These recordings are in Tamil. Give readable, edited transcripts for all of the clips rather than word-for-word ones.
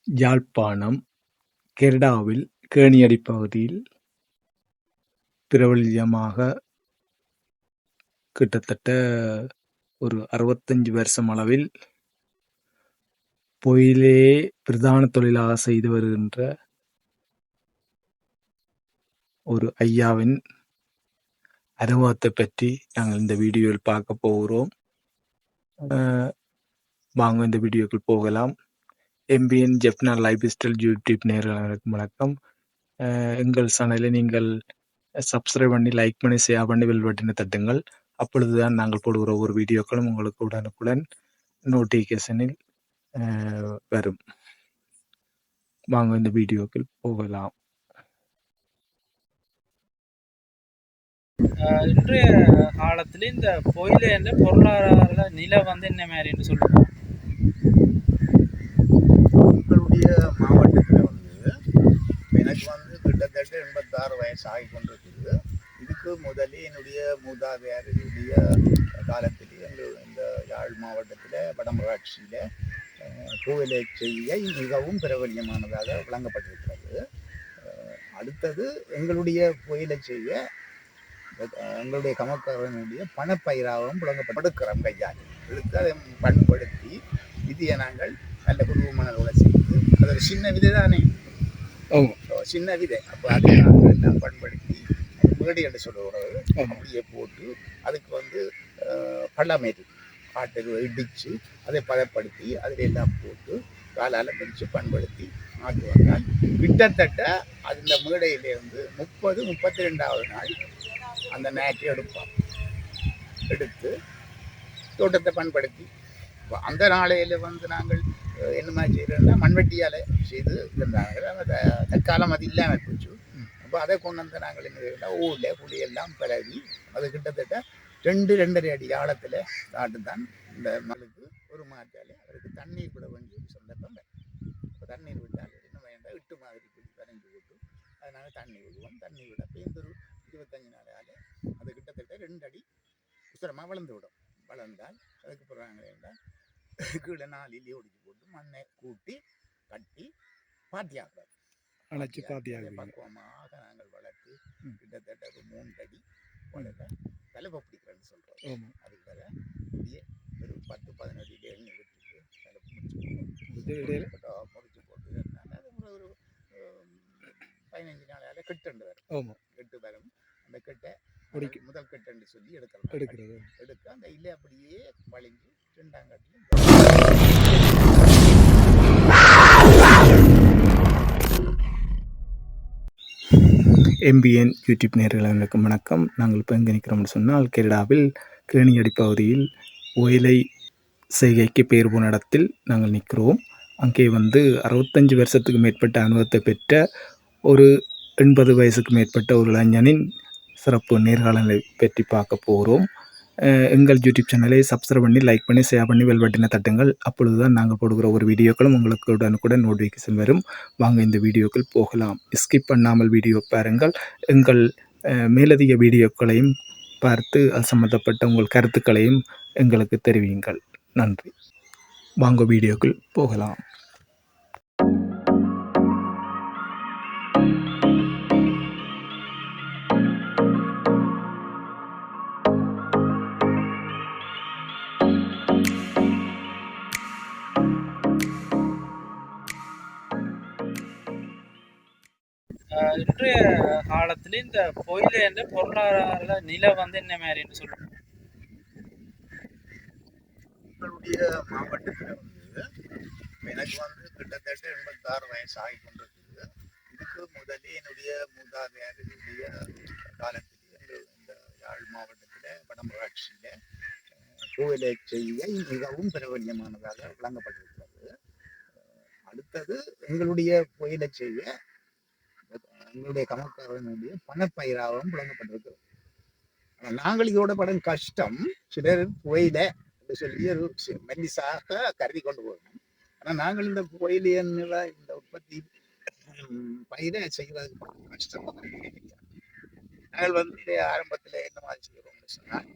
யாழ்ப்பாணம் கெரடாவில் கேணியடி பகுதியில் பிரபல்யமாக கிட்டத்தட்ட ஒரு 65 வருஷம் அளவில் பொயிலையே பிரதான தொழிலாக செய்து வருகின்ற ஒரு ஐயாவின் அனுபவத்தை பற்றி நாங்கள் இந்த வீடியோவில் பார்க்க போகிறோம். வாங்க இந்த வீடியோக்குள் போகலாம். MPIN Jaffna life style YouTube நேயர்களுக்கு வணக்கம். எங்கள் சேனலை நீங்கள் சப்ஸ்கிரைப் பண்ணி, லைக் பண்ணி, ஷேர் பண்ணி, பெல் பட்டனை தட்டுங்கள். அப்பொழுதுதான் நாங்கள் போடுகிற ஒவ்வொரு வீடியோக்களும் உங்களுக்கு உடனுக்குடன் நோட்டிஃபிகேஷனில் வரும். வாங்க இந்த வீடியோக்குள் போகலாம். இன்றைய காலத்தில் இந்த பொயிலை என்ற பொருளாதார நிலை என்ன மாதிரின்னு சொல்லுவோம். உங்களுடைய மாவட்டத்தில் எனக்கு கிட்டத்தட்ட 86 வயசு ஆகி கொண்டிருக்குது. இதுக்கு முதலே என்னுடைய மூதாதையருடைய காலத்திலே இந்த யாழ் மாவட்டத்தில் வடமராட்சியில் கோவிலை செய்ய மிகவும் பிரபல்யமானதாக விளங்கப்பட்டிருக்கிறது. அடுத்தது எங்களுடைய கோயிலை செய்ய எங்களுடைய கமக்காரனுடைய பணப்பயிராகவும் புழங்கப்படுக்கிறோம். கையால் எடுத்து அதை பண்படுத்தி விதியை நாங்கள் நல்ல குடும்பமானதோட செய்து அது ஒரு சின்ன விதை தானே, சின்ன விதை. அப்போ அதை நாங்கள் எல்லாம் பண்படுத்தி மேடி என்று சொல்லுறது அப்படியே போட்டு அதுக்கு பள்ளமேறு காட்டு இடித்து அதை பதப்படுத்தி அதில் எல்லாம் போட்டு காலால் பிடிச்சு பண்படுத்தி ஆட்டு வந்தால் கிட்டத்தட்ட அந்த மேடையிலிருந்து 32வது நாள் அந்த நேற்றை எடுப்பான். எடுத்து தோட்டத்தை பண்படுத்தி அந்த நாளையில் நாங்கள் என்ன மாதிரி செய்யறோம்னா மண்வெட்டியால் செய்து இருந்தாங்க. தற்காலம் அது இல்லாமல் போச்சு. அப்போ அதை கொண்டு வந்து நாங்கள் என்ன செய்யறோம்னா ஊரில் புளியெல்லாம் பரவி அது கிட்டத்தட்ட 2-2.5 அடி ஆழத்தில் நாட்டு தான் இந்த மலுக்கு ஒரு மாற்றாலே அவருக்கு தண்ணீர் விட வேண்டிய ஒரு சந்தர்ப்பம். இப்போ தண்ணீர் விட்டால் என்ன வேண்டாம் 8 மாதிரி கரைஞ்சி போட்டு அதனால தண்ணி விடுவோம். தண்ணி விட இந்த ஒரு 25 நாளால் அது கிட்டத்தட்ட 2 அடி உசரமாக வளர்ந்து விடும். வளர்ந்தால் அதுக்கு போடுறாங்க என்றால் கீழே 4 இலையை ஒடிச்சு போட்டு மண்ணை கூட்டி கட்டி பாத்தியாக்குறது. பக்குவமாக நாங்கள் வளர்த்து கிட்டத்தட்ட ஒரு 3 அடி வளர்க்க தலைப்பை பிடிக்கிறேன்னு சொல்கிறோம். அதுக்கு வர இப்படியே ஒரு 10-15 இலையை எண்ணி விட்டுட்டு தலைப்பு முடிச்சு போட்டு அது ஒரு 15 நாளால் கெட்டு வரும். கெட்டு வரும். அந்த கெட்டை முதல் கெட்டு சொல்லி எடுக்க அந்த இல்லை அப்படியே வளைஞ்சு 2ஆம் கட்டிலும் எம்பிஎன் யூடியூப் நேயர்களுக்கு வணக்கம். நாங்கள் இப்போ எங்கே நிற்கிறோம்னு சொன்னால் கெரடாவில் கேணியடி பகுதியில் ஓயிலை செய்கைக்கு பேர் போன இடத்தில் நாங்கள் நிற்கிறோம். அங்கே 65 வருஷத்துக்கு மேற்பட்ட அனுபவத்தை பெற்ற ஒரு 80 வயசுக்கு மேற்பட்ட ஒரு இளைஞனின் சிறப்பு நேர்காணலை பற்றி பார்க்க போகிறோம். எங்கள் யூடியூப் சேனலை சப்ஸ்கிரைப் பண்ணி, லைக் பண்ணி, ஷேர் பண்ணி, பெல் பட்டனை தட்டுங்கள். அப்பொழுது தான் நாங்கள் போடுகிற ஒரு வீடியோக்களும் உங்களுக்கு உடனுக்குடன் நோட்டிஃபிகேஷன் வரும். வாங்க இந்த வீடியோக்கள் போகலாம். ஸ்கிப் பண்ணாமல் வீடியோ பாருங்கள். எங்கள் மேலதிக வீடியோக்களையும் பார்த்து அது சம்பந்தப்பட்ட உங்கள் கருத்துக்களையும் எங்களுக்கு தெரிவியுங்கள். நன்றி. வாங்க வீடியோக்கள் போகலாம். இன்றைய காலத்தில் இந்த பொயிலை என்ற பொருளாதார நிலை என்ன மாதிரின்னு சொல்லுவோம். உங்களுடைய மாவட்டத்தில் எனக்கு கிட்டத்தட்ட 86 வயசு ஆகி கொண்டிருக்குது. இதுக்கு முதலே என்னுடைய மூதாதையருடைய காலத்தில் இந்த யாழ் மாவட்டத்தில் வடமராட்சியில் கோவிலை செய்ய மிகவும் பிரபல்யமானதாக விளங்கப்பட்டிருக்கிறது. அடுத்தது எங்களுடைய கோயிலை செய்ய எங்களுடைய கமக்காரனுடைய பணப்பயிராகவும் புழங்கப்பட்டிருக்கிறது. நாங்கள் இதோட படம் கஷ்டம். சிலர் கோயில சொல்லி ஒரு மெல்லிசாக கருதி கொண்டு போகணும். ஆனால் நாங்கள் இந்த கோயிலியன்ல இந்த உற்பத்தி பயிரை செய்வதற்கு கஷ்டம். நாங்கள் ஆரம்பத்தில் என்ன மாதிரி செய்யறோம்னு சொன்னால்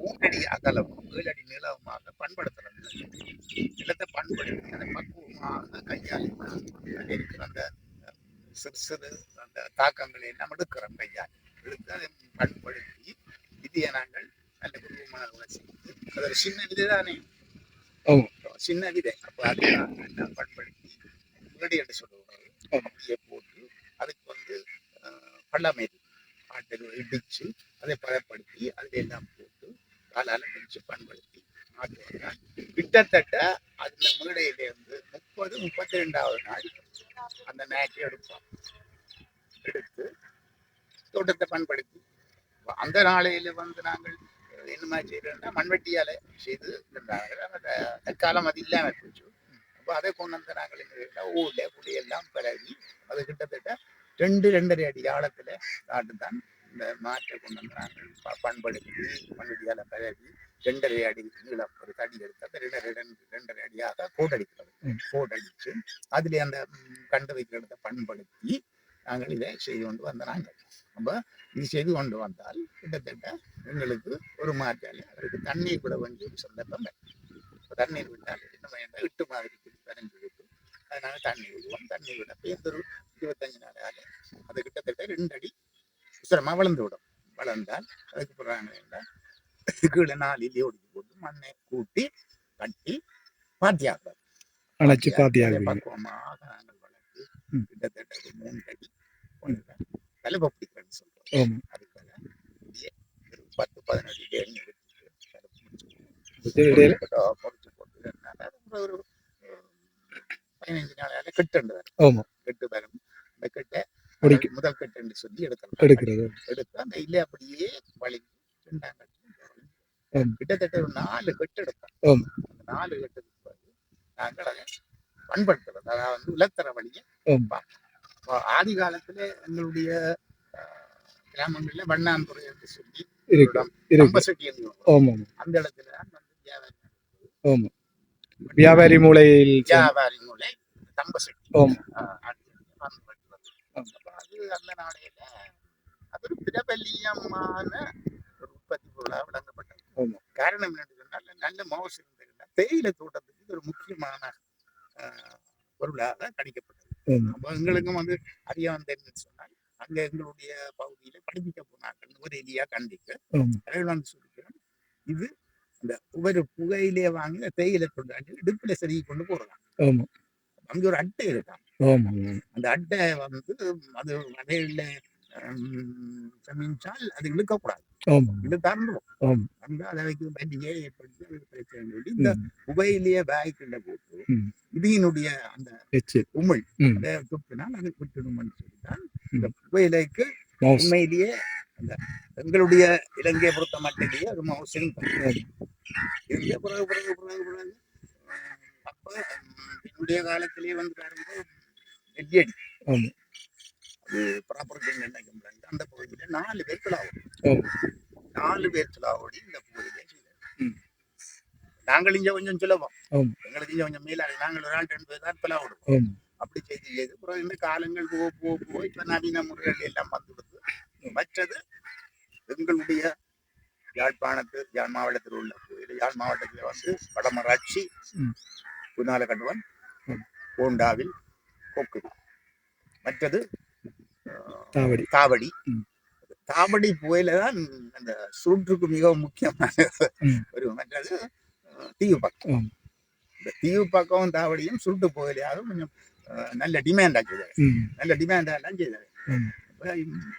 3 அடி அகலமும் 7 அடி நீளமாக பண்படுத்தலாம். நிலத்தை பண்படுத்தி அதை பக்குவமாக கையாளி அதில் இருக்கிற அந்த சிறு சிறு அந்த தாக்கங்களை எல்லாம் எடுக்கிறோம் கையால் எடுத்து அதை பண்படுத்தி விதியை நாங்கள் நல்ல குடும்பமாக செய்து அது ஒரு சின்ன விதை தானே, சின்ன விதை. அப்போ அதை நாங்கள் பண்படுத்தி முன்னாடி என்று சொல்லுவாங்க அப்படியே போட்டு அதுக்கு வந்து பள்ளமேரி ஆட்டை இடிச்சு அதை பதப்படுத்தி அதில் எல்லாம் போட்டு காலால பிடிச்சு பண்படுத்தி ஆட்டுவாங்க. கிட்டத்தட்ட அந்த மேடையிலிருந்து 30-32வது நாள் அந்த நாட்டை எடுப்போம். எடுத்து தோட்டத்தை பண்படுத்தி அந்த நாளையில வந்து நாங்கள் என்ன செய்யறோம்னா மண்வெட்டியால செய்து தற்காலம் அது இல்லாம போச்சு. அப்போ அதை கொண்டு வந்து நாங்கள் ஊர்ல புளியெல்லாம் பரவி அது கிட்டத்தட்ட 2-2.5 அடி ஆழத்துல நாட்டுதான் இந்த மாற்றை கொண்டு வந்து நாங்கள் பண்படுத்தி மண்வெட்டியால பரவி 2.5 அடி நீளம் ஒரு தடி எடுத்து அந்த 2.5 அடியாக கோடடிக்கிறது. கோடடிச்சு அதுல அந்த கண்டு வைக்கிற இடத்தை பண்படுத்தி நாங்கள் இதை செய்து கொண்டு வந்த நாங்கள். அப்ப இது செய்து கொண்டு வந்தால் கிட்டத்தட்ட எங்களுக்கு ஒரு மாற்றால அவருக்கு தண்ணீர் விட வேண்டிய ஒரு சந்தர்ப்பம். தண்ணீர் விட்டால் என்ன வேண்டாம் 8 மாதிரி கரைஞ்சு விட்டு அதனால தண்ணி விடுவோம். தண்ணி விட ஒரு 25 நாளால அது கிட்டத்தட்ட 2 அடி உசரமா வளர்ந்து விடும். வளர்ந்தால் அதுக்கு போடுறாங்க வேண்டாம் கீழே 4 இலையை ஒடுக்கி போட்டு மண்ணை கூட்டி கட்டி பாத்தியாக்குறது. பக்குவமாக நாங்கள் வளர்த்து கிட்டத்தட்ட 3 அடி தலைப்ப பிடிக்கிறேன்னு சொல்றோம். அதுக்காக 10-15 அடி எண்ணெய் பொறிச்சு போட்டு ஒரு 15 நாளால கெட்டு கெட்டு வரும். அந்த கெட்டை முதல் கெட்டு சொல்லி எடுக்கிறது. எடுத்து அந்த இல்லை அப்படியே வலிக்கு கிட்டத்தட்ட ஒரு 4 கெட்டு எடுத்தோம். அந்த 4 கெட்டுக்கு பிறகு நாங்கள் அதை பண்படுத்துறது. அதாவது உலத்தர வழியை ஆதி காலத்துல எங்களுடைய கிராமங்கள்ல வண்ணாந்துறை என்று சொல்லி கம்பசட்டி அந்த இடத்துல வந்து வியாபாரி மூளை கம்பசட்டி அது அந்த நாளையில அது ஒரு பிரபல்யமான ஒரு உற்பத்தி பொருளாக விளங்கப்பட்டது. காரணம் என்னன்னு சொன்னால் நல்ல மவுசு இருந்ததுன்னா தேயிலை தோட்டத்துக்கு ஒரு முக்கியமான பொருளாக கணிக்கப்பட்டது. அப்போ எங்களுக்கும் வந்து அறிய வந்தேன்னு சொன்னால் அங்க எங்களுடைய பகுதியில படிப்பிக்க போனாங்க ஒரு எலியா கண்டிக்க அவர்கள் வந்து சொல்லிக்கிறோம் இது அந்த ஒவ்வொரு புகையிலே வாங்கி தேயிலை தொண்டாட்டி இடுப்புல செருகி கொண்டு போறலாம். அங்க ஒரு அட்டை இருக்கான். அந்த அட்டை வந்து அது வகையில சமைச்சால் அது இழுக்கக்கூடாது. இது தரணும். அதை வைக்க பண்டிகை ஏற்படுத்தி பிரச்சனை. இந்த புகையிலேயே பேக்கில் போட்டு இடியினுடைய அந்த உமிழ் அதை துப்பினால் அது விட்டுடும்னு சொல்லித்தான் இந்த புகையிலைக்கு உண்மையிலேயே அந்த எங்களுடைய இலங்கையை பொறுத்த மட்டிலேயே அது மவுசிங் இருந்த பிறகு பிறகு பிறகு பிறகு அப்ப என்னுடைய காலத்திலேயே வந்து பாருங்க நெல்லியடி அது ப்ராப்பர்ட்டி நினைக்கும் அந்த பகுதியில 4 பேர் கிளாவோம். 4 பேர் கிளாவோடி இந்த பகுதியிலே செய்தார். நாங்கள் இங்க கொஞ்சம் சுலபம், எங்களுக்கு இங்க கொஞ்சம் மேலாக நாங்கள் ஒரு 2 பேர் தான் பிளாவிடுவோம். அப்படி செய்து அப்புறம் இந்த காலங்கள் போக இப்ப நவீன முறைகள் எல்லாம் வந்துடுது. மற்றது எங்களுடைய யாழ் மாவட்டத்தில் உள்ள கோயில், யாழ் மாவட்டத்தில் வந்து வடமராட்சி, குணால கட்டுவன், கோண்டாவில், கொக்கு, மற்றது தாவடி. தாவடி புகையில தான் அந்த சுற்றுக்கு மிகவும் முக்கியமான ஒரு. மற்றது தீவு பக்கம். இந்த தீவு பக்கம் தாவடியும் சுருட்டு புகையிலையாக கொஞ்சம் நல்ல டிமாண்ட் ஆக்கியது. நல்ல டிமாண்டெல்லாம் செய்தாரு.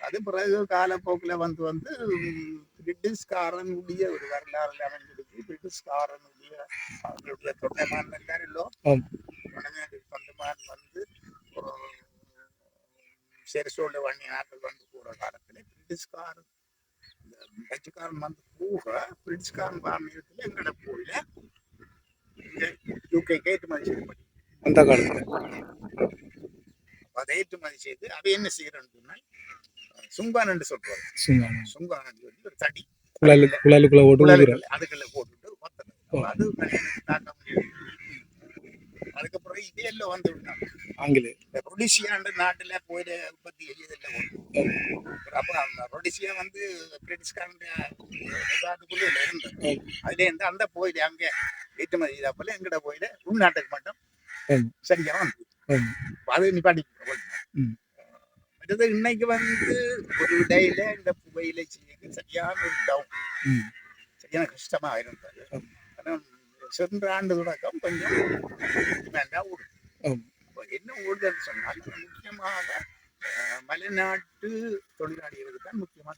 அது பிறகு காலப்போக்கில் வந்து பிரிட்டிஷ்காரனுடைய ஒரு வரலாறு அமைஞ்சிருக்கு. பிரிட்டிஷ்காரனுடைய அவங்களுடைய தொண்டைமான் எல்லாரிலோ தொண்டைமான் வந்து செரிசோட வண்ணி நாட்கள் வந்து போற காலத்துல பிரிட்டிஷ்காரன் டச்சுக்காரன் வந்து போக பிரிட்டிஷ்காரன் நேரத்துல எங்கட போயில யூகே ஏற்றுமதி செய்யப்படி அந்த காலத்துல அதை ஏற்றுமதி செய்து அதை என்ன செய்யறோம்னு சொன்னால் சுங்கான் என்று சொல்றாரு. சுங்கான் சொல்லி ஒரு தடி அதுக்குள்ள போட்டுட்டு அது அதுக்கப்புறம் இதெல்லாம் வந்து விட்டாங்க. ஆங்கிலேயர். இந்த ரொடிசியான்ற நாட்டுல போயிட உற்பத்தி எளிதில் அப்ப அந்த ரொடிசியா வந்து பிரிட்டிஷ்காரன் நிர்வாகத்துக்குள்ள இருந்தது. அதுல இருந்து அந்த போயிடு அங்க ஏற்றுமதி இதா போல எங்கிட்ட போயிட உள்நாட்டுக்கு மட்டும் சரியா வந்து அது நிப்பாட்டி. மற்றது இன்னைக்கு வந்து ஒரு இடையில இந்த புகையிலை செய்ய சரியான ஒரு டவுன், சரியான கஷ்டமா இருந்தது. சென்ற ஆண்டு தொடக்கம் கொஞ்சம் ஓடும். என்ன ஓடுதுன்னு சொன்னால் முக்கியமாக மலைநாட்டு தொழிலாளிகளுக்கு தான் முக்கியமா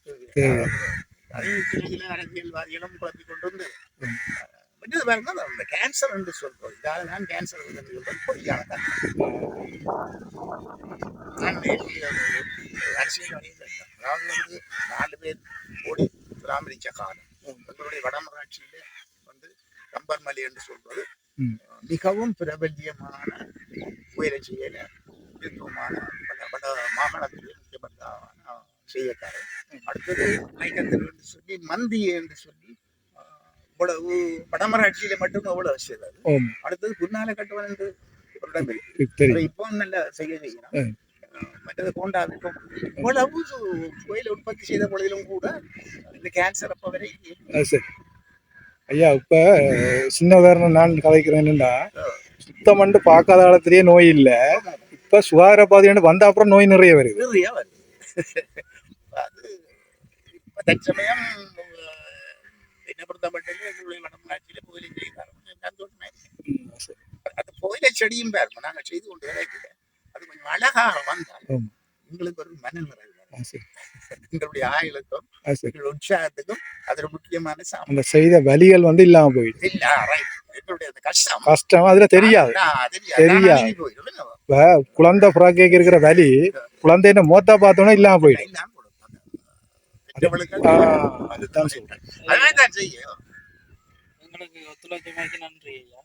அரசியல்வாதிகளும் குழப்பி கொண்டு வந்து மற்றது பாருங்க அந்த கேன்சர் என்று சொல்றோம். இதால தான் கேன்சர் பொய்யான அரசியல்வாதிகள் அதாவது வந்து 4 பேர் ஓடி பராமரிச்ச காலம் எங்களுடைய வடமராட்சியில வந்து கம்பர்மலை என்று சொல்றது மிகவும் பிரபல்யமான உயர செய்யல முக்கியத்துவமான வட மாகாணத்திலே முக்கியப்பட்ட செய்யக்காரர். அடுத்தது மைக்கத்தில் என்று சொல்லி மந்தி என்று சொல்லி இவ்வளவு வடமராட்சியில மட்டும் அவ்வளவு செய்தார். அடுத்தது குன்னால கட்டுவன் என்று ஒரு இடம் இருக்கு, இப்போ நல்ல செய்ய செய்யணும். மற்றது கோண்டாவிற்கும் இவ்வளவு கோயிலை உற்பத்தி செய்த பொழுதிலும் கூட இந்த கேன்சர் அப்ப வரை. ஐயா இப்ப சின்ன உதாரணம் நான் கதைக்கிறேன்னுடா, சுத்தமண்டு பார்க்காத காலத்திலேயே நோய் இல்லை, இப்ப சுகாதார பாதைன்னு வந்த அப்புறம் நோய் நிறைய வருது. அது இப்ப தற்சமயம் என்ன பொறுத்தப்பட்டது எங்களுடைய வடமராட்சியில கோயிலை செய்கிறார். அந்த கோயிலை செடியும் பாருங்க நாங்க செய்து கொண்டு கிடைக்கல, அது கொஞ்சம் அழகாக வந்தால் எங்களுக்கு ஒரு மன நிறைவு. எங்களுடைய ஆயுளுக்கும் எங்களுடைய உற்சாகத்துக்கும் அதோட முக்கியமான அந்த செய்த வலிகள் வந்து இல்லாம போயிடுது. எங்களுடைய கஷ்டம் அதுல தெரியாது. குழந்தை புறாக்கேக்கு இருக்கிற வலி குழந்தைய மோத்தா பார்த்தோன்னா இல்லாம போயிடும். அதுதான் சொல்றேன். எங்களுக்கு ஒத்துழைச்சமைக்கு நன்றி ஐயா.